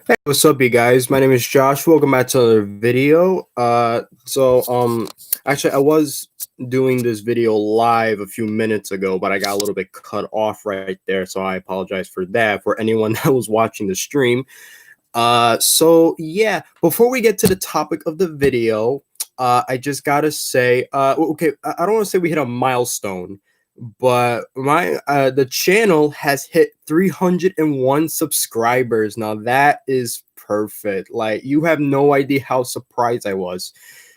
Hey, what's up, you guys? My name is Josh. Welcome back to another video. Actually, I was doing this video live a few minutes ago, but I got a little bit cut off right there, so I apologize for that for anyone that was watching the stream. Yeah, before we get to the topic of the video, I just gotta say, okay, I don't want to say we hit a milestone, but the channel has hit 301 subscribers. Now that is perfect. Like, you have no idea how surprised I was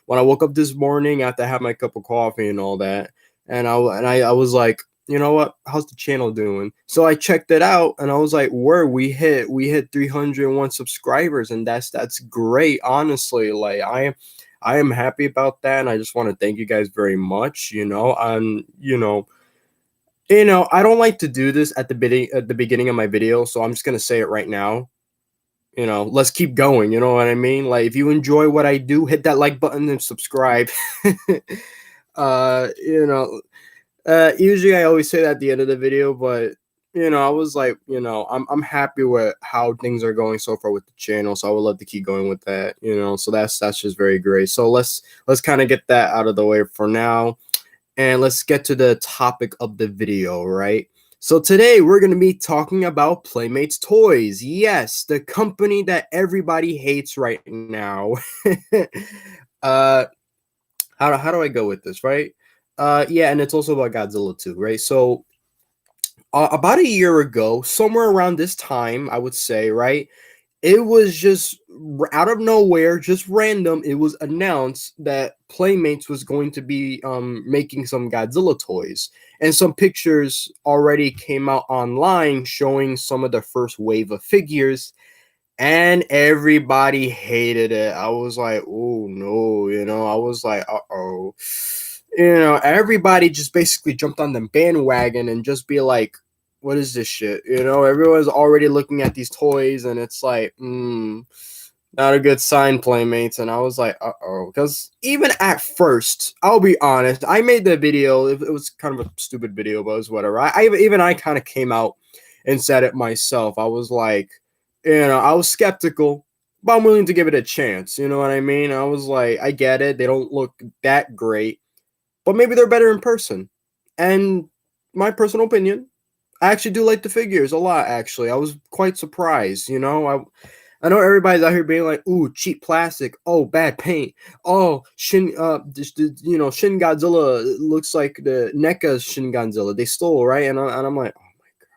when I woke up this morning after I had my cup of coffee and all that, and I was like, you know what? How's the channel doing? So I checked it out and I was like, where we hit 301 subscribers, and that's great, honestly. Like, I am happy about that, and I just want to thank you guys very much. I don't like to do this at the beginning of my video, so I'm just gonna say it right now. Let's keep going. You know what I mean? Like, if you enjoy what I do, hit that like button and subscribe. uh, you know, Usually I always say that at the end of the video, but I was like, I'm happy with how things are going so far with the channel, so I would love to keep going with that. So that's just very great. So let's kind of get that out of the way for now, and let's get to the topic of the video, right? So today we're going to be talking about Playmates Toys. Yes, the company that everybody hates right now. uh how do I go with this, right? Yeah, and it's also about Godzilla too, right? So about a year ago, somewhere around this time, I would say, right? It was just out of nowhere, just random. It was announced that Playmates was going to be making some Godzilla toys, and some pictures already came out online showing some of the first wave of figures, and everybody hated it. I was like, oh no, I was like, uh-oh. Everybody just basically jumped on the bandwagon and just be like, what is this shit? Everyone's already looking at these toys, and it's like, not a good sign, Playmates. And I was like, uh-oh. Because even at first, I'll be honest, I made the video. It was kind of a stupid video, but it was whatever. I kind of came out and said it myself. I was like, I was skeptical, but I'm willing to give it a chance. You know what I mean? I was like, I get it. They don't look that great, but maybe they're better in person. And my personal opinion, I actually do like the figures a lot, actually. I was quite surprised. I know everybody's out here being like, ooh, cheap plastic. Oh, bad paint. Oh, Shin Godzilla looks like the NECA's Shin Godzilla. They stole, right? And I'm like, oh my God.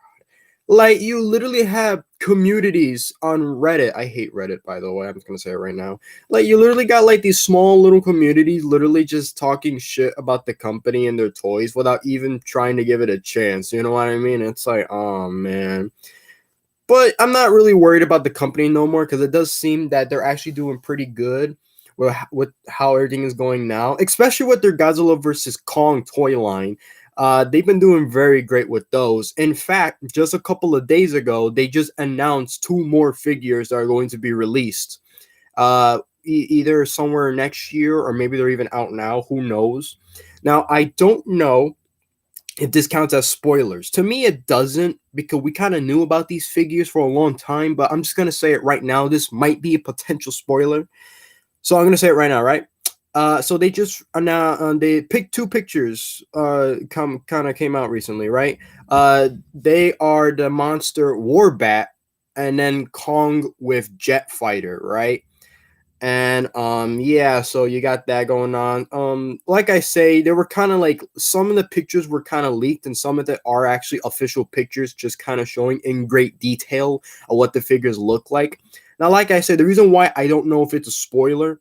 Like, you literally have communities on Reddit. I hate Reddit, by the way. I'm just going to say it right now. Like, you literally got like these small little communities literally just talking shit about the company and their toys without even trying to give it a chance. You know what I mean? It's like, oh man. But I'm not really worried about the company no more, because it does seem that they're actually doing pretty good with how everything is going now, especially with their Godzilla versus Kong toy line. They've been doing very great with those. In fact, just a couple of days ago, they just announced two more figures that are going to be released. Either somewhere next year, or maybe they're even out now. Who knows? Now, I don't know if this counts as spoilers. To me, it doesn't, because we kind of knew about these figures for a long time, but I'm just going to say it right now. This might be a potential spoiler. So I'm going to say it right now, right? So they just they picked two pictures kind of came out recently, right? They are the monster Warbat and then Kong with Jet Fighter, right? And yeah, so you got that going on. Like I say, there were kind of like some of the pictures were kind of leaked, and some of them are actually official pictures, just kind of showing in great detail of what the figures look like. Now, like I said, the reason why I don't know if it's a spoiler,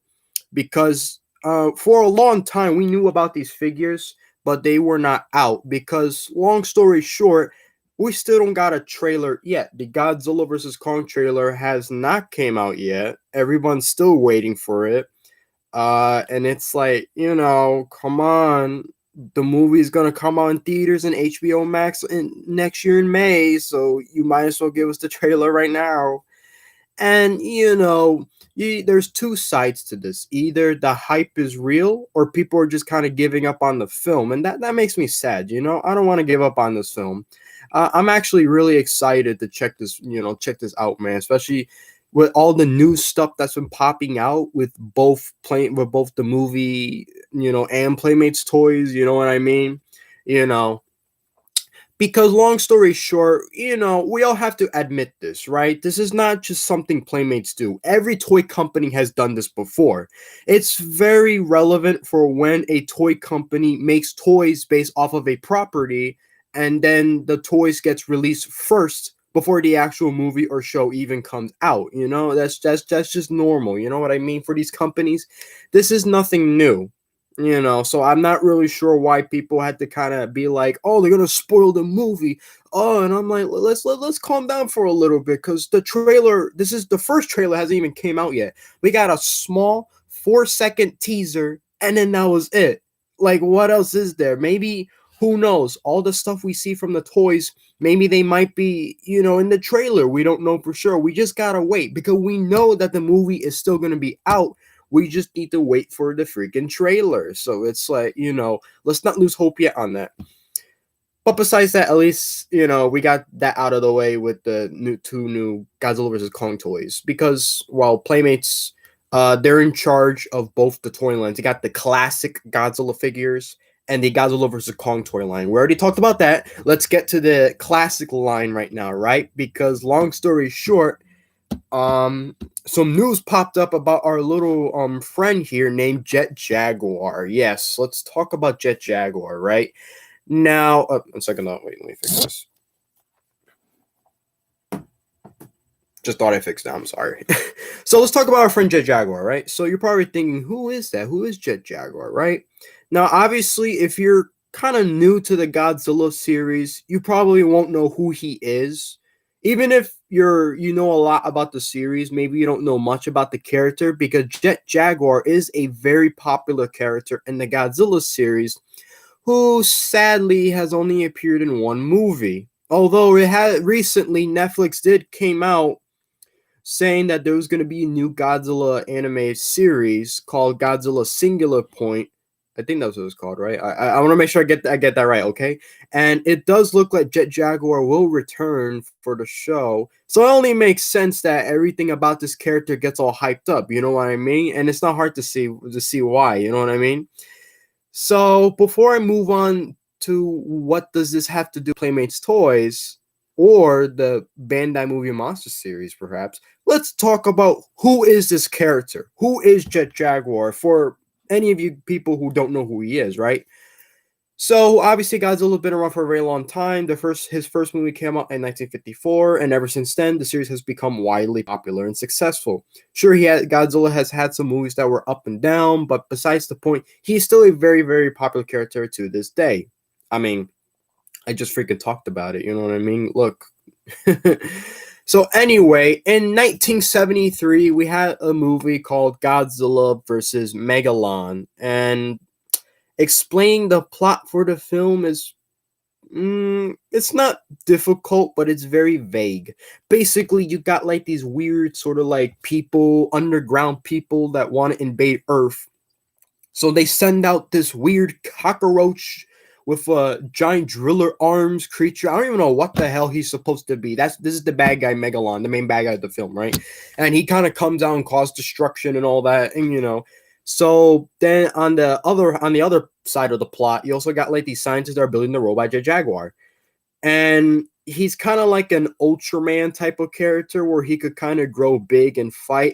because for a long time we knew about these figures, but they were not out, because long story short, we still don't got a trailer yet. The Godzilla vs. Kong trailer has not came out yet. Everyone's still waiting for it. And it's like, come on. The movie's gonna come out in theaters and HBO Max next year in May, so you might as well give us the trailer right now. And there's two sides to this. Either the hype is real, or people are just kind of giving up on the film, and that makes me sad. I don't want to give up on this film. I'm actually really excited to check this out, man. Especially with all the new stuff that's been popping out with both the movie, and Playmates toys. You know what I mean? You know, because long story short, we all have to admit this, right? This is not just something Playmates do. Every toy company has done this before. It's very relevant for when a toy company makes toys based off of a property, and then the toys gets released first before the actual movie or show even comes out. That's just normal. You know what I mean? For these companies, this is nothing new. So I'm not really sure why people had to kind of be like, oh, they're gonna spoil the movie. Oh, and I'm like, let's calm down for a little bit, because the trailer, this is the first trailer, hasn't even came out yet. We got a small 4-second teaser, and then that was it. Like, what else is there? Maybe, who knows? All the stuff we see from the toys, maybe they might be, in the trailer. We don't know for sure. We just gotta wait, because we know that the movie is still gonna be out. We just need to wait for the freaking trailer. So it's like, let's not lose hope yet on that. But besides that, at least, we got that out of the way with the two new Godzilla vs. Kong toys. Because while Playmates, they're in charge of both the toy lines. You got the classic Godzilla figures and the Godzilla vs. Kong toy line. We already talked about that. Let's get to the classic line right now, right? Because long story short, some news popped up about our little friend here named Jet Jaguar. Yes, let's talk about Jet Jaguar, right? Now, one second, no, wait, let me fix this. Just thought I fixed that, I'm sorry. So let's talk about our friend Jet Jaguar, right? So you're probably thinking, who is that? Who is Jet Jaguar, right? Now, obviously, if you're kind of new to the Godzilla series, you probably won't know who he is. Even if you know a lot about the series, maybe you don't know much about the character, because Jet Jaguar is a very popular character in the Godzilla series, who sadly has only appeared in one movie. Although it had recently, Netflix did came out saying that there was going to be a new Godzilla anime series called Godzilla Singular Point. I think that's what it's called, right? I want to make sure I get that right, okay? And it does look like Jet Jaguar will return for the show. So it only makes sense that everything about this character gets all hyped up, you know what I mean? And it's not hard to see why, you know what I mean? So before I move on to what does this have to do with Playmates Toys or the Bandai Movie Monster series, perhaps, let's talk about who is this character? Who is Jet Jaguar, for any of you people who don't know who he is, right? So obviously, Godzilla been around for a very long time. His first movie came out in 1954, and ever since then, the series has become widely popular and successful. Sure, Godzilla has had some movies that were up and down, but besides the point, he's still a very, very popular character to this day. I mean, I just freaking talked about it. You know what I mean? Look. So anyway, in 1973, we had a movie called Godzilla versus Megalon, and explaining the plot for the film is it's not difficult, but it's very vague. Basically, you got like these weird sort of like underground people that want to invade Earth. So they send out this weird cockroach with a giant driller arms creature. I don't even know what the hell he's supposed to be. This is the bad guy Megalon, the main bad guy of the film, right? And he kind of comes out and causes destruction and all that, and So then on the other side of the plot, you also got like these scientists that are building the robot Jet Jaguar, and he's kind of like an Ultraman type of character where he could kind of grow big and fight.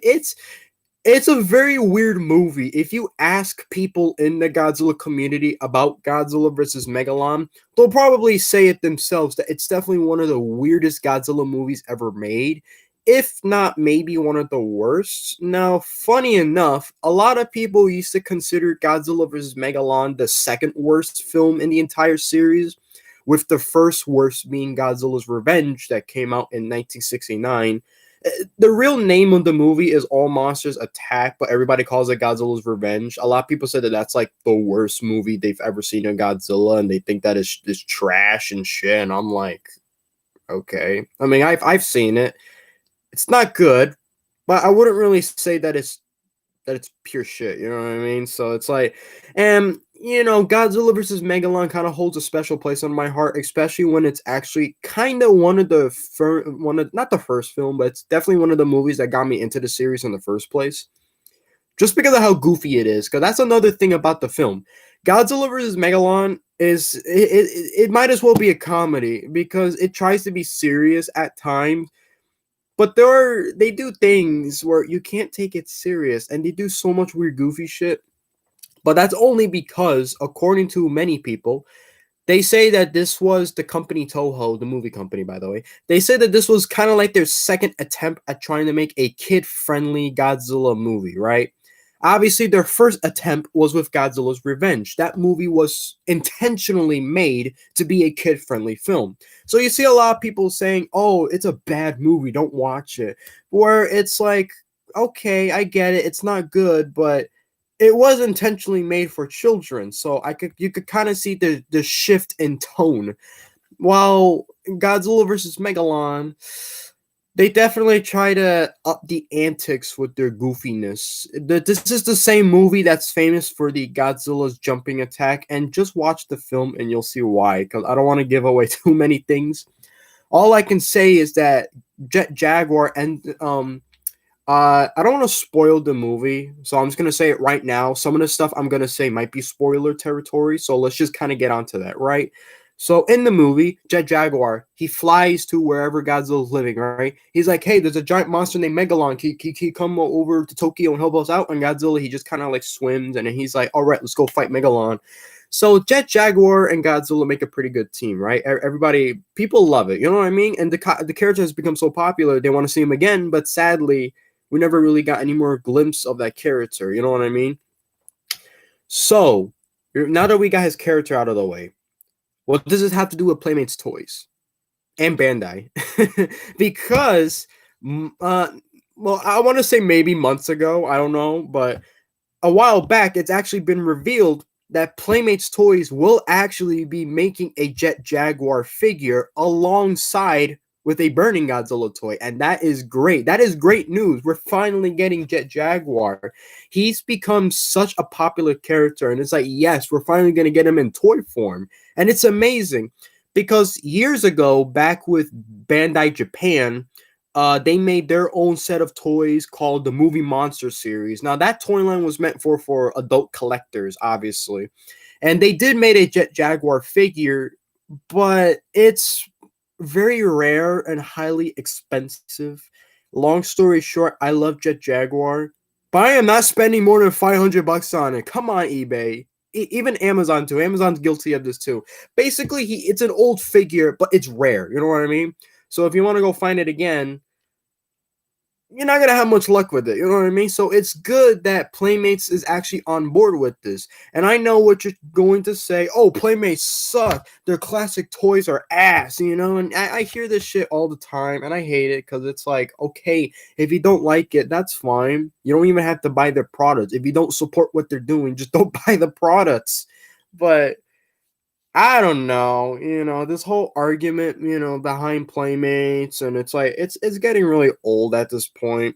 It's a very weird movie. If you ask people in the Godzilla community about Godzilla versus Megalon, they'll probably say it themselves that it's definitely one of the weirdest Godzilla movies ever made, if not maybe one of the worst. Now, funny enough, a lot of people used to consider Godzilla vs. Megalon the second worst film in the entire series, with the first worst being Godzilla's Revenge that came out in 1969. The real name of the movie is All Monsters Attack, but everybody calls it Godzilla's Revenge. A lot of people say that that's like the worst movie they've ever seen in Godzilla, and they think that is trash and shit. And I'm like, okay. I mean, I've seen it. It's not good, but I wouldn't really say that it's pure shit. You know what I mean? So it's like, and Godzilla versus Megalon kind of holds a special place on my heart, especially when it's actually kind of one of the not the first film, but it's definitely one of the movies that got me into the series in the first place. Just because of how goofy it is, because that's another thing about the film. Godzilla vs. Megalon it might as well be a comedy because it tries to be serious at times, but they do things where you can't take it serious, and they do so much weird goofy shit. But that's only because, according to many people, they say that this was the company Toho, the movie company, by the way. They say that this was kind of like their second attempt at trying to make a kid-friendly Godzilla movie, right? Obviously, their first attempt was with Godzilla's Revenge. That movie was intentionally made to be a kid-friendly film. So you see a lot of people saying, "Oh, it's a bad movie, don't watch it." Where it's like, okay, I get it, it's not good, but it was intentionally made for children, so you could kind of see the shift in tone. While Godzilla versus Megalon, they definitely try to up the antics with their goofiness. This is the same movie that's famous for the Godzilla's jumping attack, and just watch the film and you'll see why. Because I don't want to give away too many things. All I can say is that Jet Jaguar and I don't want to spoil the movie, so I'm just gonna say it right now. Some of the stuff I'm gonna say might be spoiler territory, so let's just kind of get onto that, right? So in the movie, Jet Jaguar, he flies to wherever Godzilla's living, right? He's like, "Hey, there's a giant monster named Megalon. Can you come over to Tokyo and help us out?" And Godzilla, he just kind of like swims, and then he's like, "All right, let's go fight Megalon." So Jet Jaguar and Godzilla make a pretty good team, right? Everybody, people love it, you know what I mean? And the character has become so popular, they want to see him again, but sadly, we never really got any more glimpse of that character. You know what I mean? So, now that we got his character out of the way, what does this have to do with Playmates Toys and Bandai? Because, well, I want to say maybe months ago, I don't know, but a while back, it's actually been revealed that Playmates Toys will actually be making a Jet Jaguar figure alongside with a Burning Godzilla toy, and that is great. That is great news. We're finally getting Jet Jaguar. He's become such a popular character, and it's like, yes, we're finally going to get him in toy form, and it's amazing because years ago, back with Bandai Japan, they made their own set of toys called the Movie Monster series. Now that toy line was meant for adult collectors, obviously, and they did make a Jet Jaguar figure, but it's very rare and highly expensive. Long story short, I love Jet Jaguar, but I am not spending more than $500 on it. Come on, eBay. Even Amazon too. Amazon's guilty of this too. Basically, it's an old figure, but it's rare. You know what I mean? So if you want to go find it again, you're not gonna have much luck with it. You know what I mean? So it's good that Playmates is actually on board with this. And I know what you're going to say. Oh, Playmates suck. Their classic toys are ass. And I hear this shit all the time, and I hate it because it's like, okay, if you don't like it, that's fine. You don't even have to buy their products. If you don't support what they're doing, just don't buy the products. But I don't know, this whole argument, behind Playmates, and it's like it's getting really old at this point.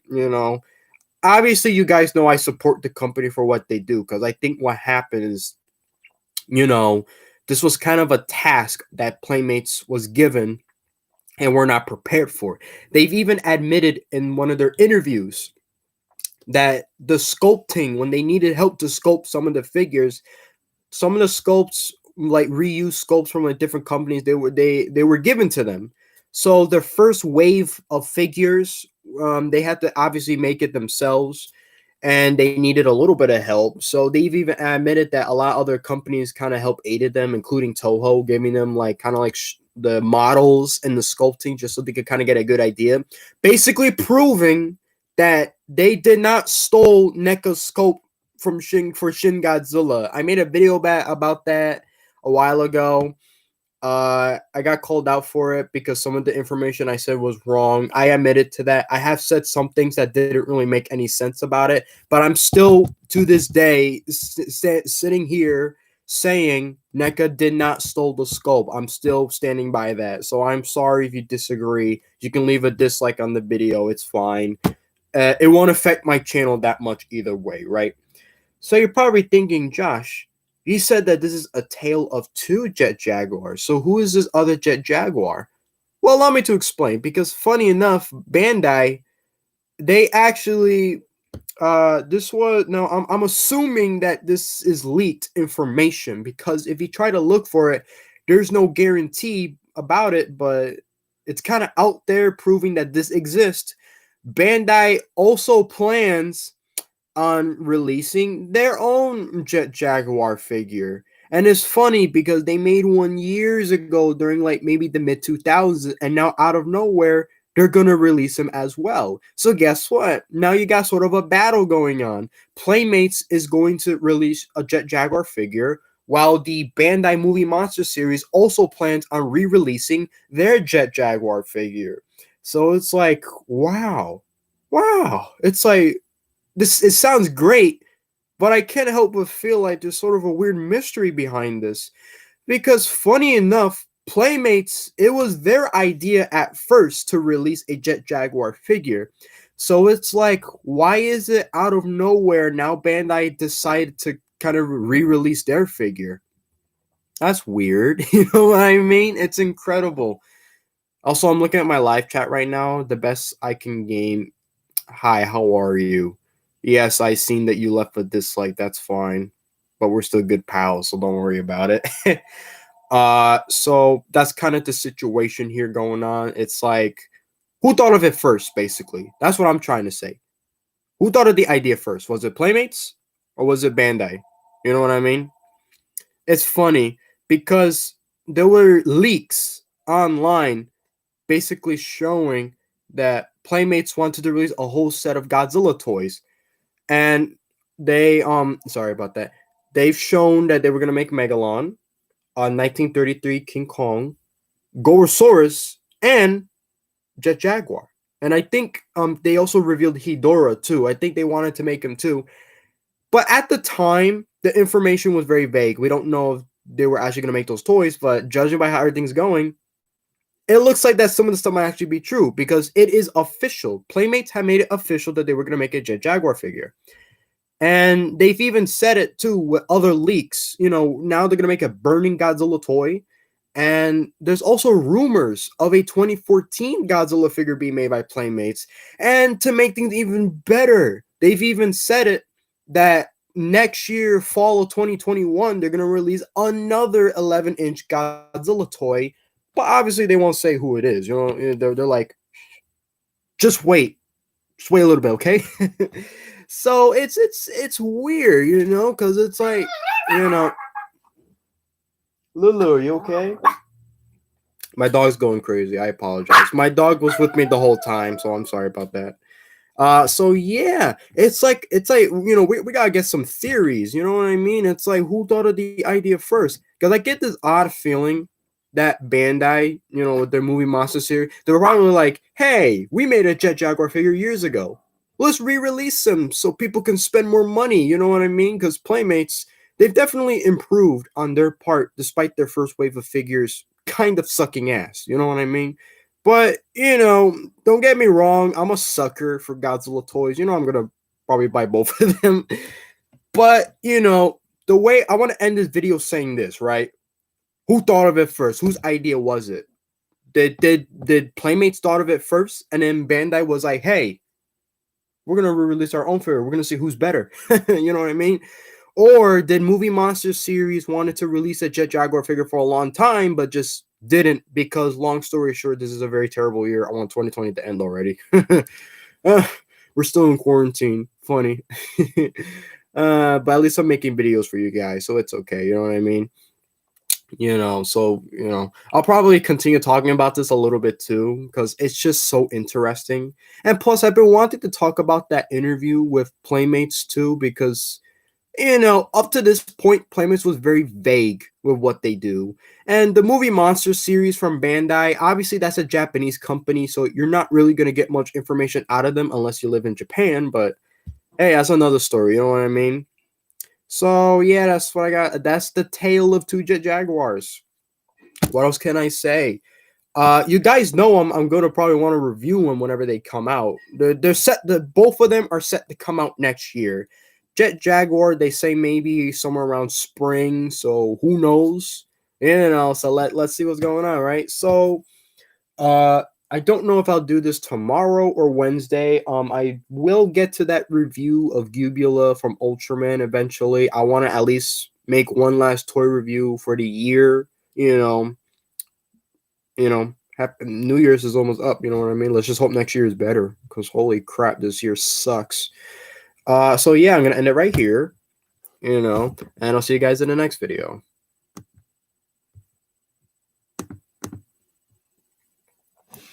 Obviously, you guys know I support the company for what they do because I think what happened is, this was kind of a task that Playmates was given and we're not prepared for. They've even admitted in one of their interviews that the sculpting, when they needed help to sculpt some of the figures, some of the sculpts, like reused sculpts from like different companies, they were given to them. So the first wave of figures, they had to obviously make it themselves, and they needed a little bit of help. So they've even admitted that a lot of other companies kind of help aided them, including Toho, giving them like kind of like the models and the sculpting just so they could kind of get a good idea, basically proving that they did not stole NECA's sculpt from Shin Godzilla. I made a video about that a while ago. I got called out for it because some of the information I said was wrong. I admitted to that. I have said some things that didn't really make any sense about it, but I'm still to this day sitting here saying NECA did not stole the sculpt. I'm still standing by that. So I'm sorry if you disagree. You can leave a dislike on the video. It's fine. It won't affect my channel that much either way, right? So you're probably thinking, Josh, He said that this is a tale of two Jet Jaguars. So who is this other Jet Jaguar? Well, allow me to explain, because funny enough, Bandai, they actually this was no, I'm assuming that this is leaked information, because if you try to look for it, there's no guarantee about it, but it's kind of out there proving that this exists. Bandai also plans on releasing their own Jet Jaguar figure. And it's funny because they made one years ago during like maybe the mid 2000s, and now out of nowhere they're gonna release them as well. So guess what? Now you got sort of a battle going on. Playmates is going to release a Jet Jaguar figure, while the Bandai Movie Monster series also plans on re-releasing their Jet Jaguar figure. So it's like, wow. Wow. It's like this, it sounds great, but I can't help but feel like there's sort of a weird mystery behind this. Because funny enough, Playmates, it was their idea at first to release a Jet Jaguar figure. So it's like, why is it out of nowhere now Bandai decided to kind of re-release their figure? That's weird. You know what I mean? It's incredible. Also, I'm looking at my live chat right now. The best I can gain. Hi, how are you? Yes, I seen that you left a dislike. That's fine, but we're still good pals, so don't worry about it. So that's kind of the situation here going on. It's like, who thought of it first? Basically, that's what I'm trying to say. Who thought of the idea first? Was it Playmates or was it Bandai? You know what I mean? It's funny because there were leaks online basically showing that Playmates wanted to release a whole set of Godzilla toys. And they sorry about that. They've shown that they were gonna make Megalon, 1933 King Kong, Gorosaurus, and Jet Jaguar. And I think they also revealed Hedorah too. I think they wanted to make him too. But at the time, the information was very vague. We don't know if they were actually gonna make those toys, but judging by how everything's going, it looks like that some of the stuff might actually be true, because it is official. Playmates have made it official that they were gonna make a Jet Jaguar figure. And they've even said it too with other leaks. You know, now they're gonna make a burning Godzilla toy. And there's also rumors of a 2014 Godzilla figure being made by Playmates. And to make things even better, they've even said it that next year, fall of 2021, they're gonna release another 11-inch Godzilla toy. But obviously they won't say who it is. You know, they're like, just wait a little bit, okay? So it's weird, you know, because it's like, you know, Lulu, are you okay? My dog's going crazy. I apologize. My dog was with me the whole time, so I'm sorry about that. So yeah, it's like you know, we gotta get some theories. You know what I mean? It's like, who thought of the idea first? Because I get this odd feeling that Bandai, you know, with their movie Monster series, they were probably like, hey, we made a Jet Jaguar figure years ago. Let's re-release them so people can spend more money. You know what I mean? Because Playmates, they've definitely improved on their part, despite their first wave of figures kind of sucking ass. You know what I mean? But, you know, don't get me wrong, I'm a sucker for Godzilla toys. You know, I'm going to probably buy both of them. But, you know, the way I want to end this video saying this, right? Who thought of it first? Whose idea was it? Did Playmates thought of it first? And then Bandai was like, hey, we're going to release our own figure. We're going to see who's better. You know what I mean? Or did Movie Monster series wanted to release a Jet Jaguar figure for a long time, but just didn't, because long story short, this is a very terrible year. I want 2020 to end already. We're still in quarantine. Funny. But at least I'm making videos for you guys, so it's okay. You know what I mean? You know, so, you know, I'll probably continue talking about this a little bit too, because it's just so interesting. And plus, I've been wanting to talk about that interview with Playmates too, because, you know, up to this point, Playmates was very vague with what they do. And the movie Monster series from Bandai, obviously that's a Japanese company, so you're not really going to get much information out of them unless you live in Japan. But hey, that's another story, you know what I mean? So yeah, that's what I got. That's the tale of two Jet Jaguars. What else can I say? You guys know I'm going to probably want to review them whenever they come out. They're set. Both of them are set to come out next year. Jet Jaguar, they say maybe somewhere around spring, so who knows? So let's see what's going on, right? So I don't know if I'll do this tomorrow or Wednesday. I will get to that review of Gubula from Ultraman eventually. I want to at least make one last toy review for the year. New Year's is almost up. You know what I mean? Let's just hope next year is better, because holy crap, this year sucks. So yeah, I'm gonna end it right here. And I'll see you guys in the next video.